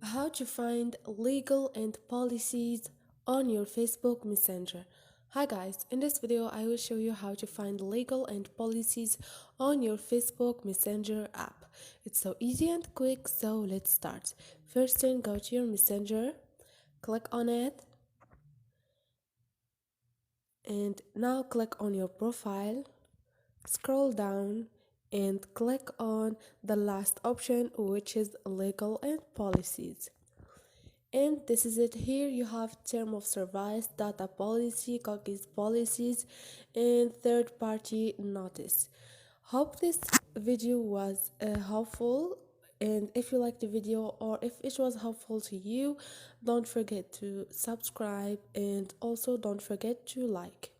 How to find legal and policies on your Facebook Messenger. Hi guys, in this video I will show you how to find legal and policies on your Facebook Messenger app. It's so easy and quick, so let's start. First thing, go to your Messenger, click on it, and now click on your profile, scroll down and click on the last option, which is legal and policies. And this is it. Here you have term of service, data policy, cookies policies, and third party notice. Hope this video was helpful, and if you liked the video or if it was helpful to you, don't forget to subscribe and also don't forget to like.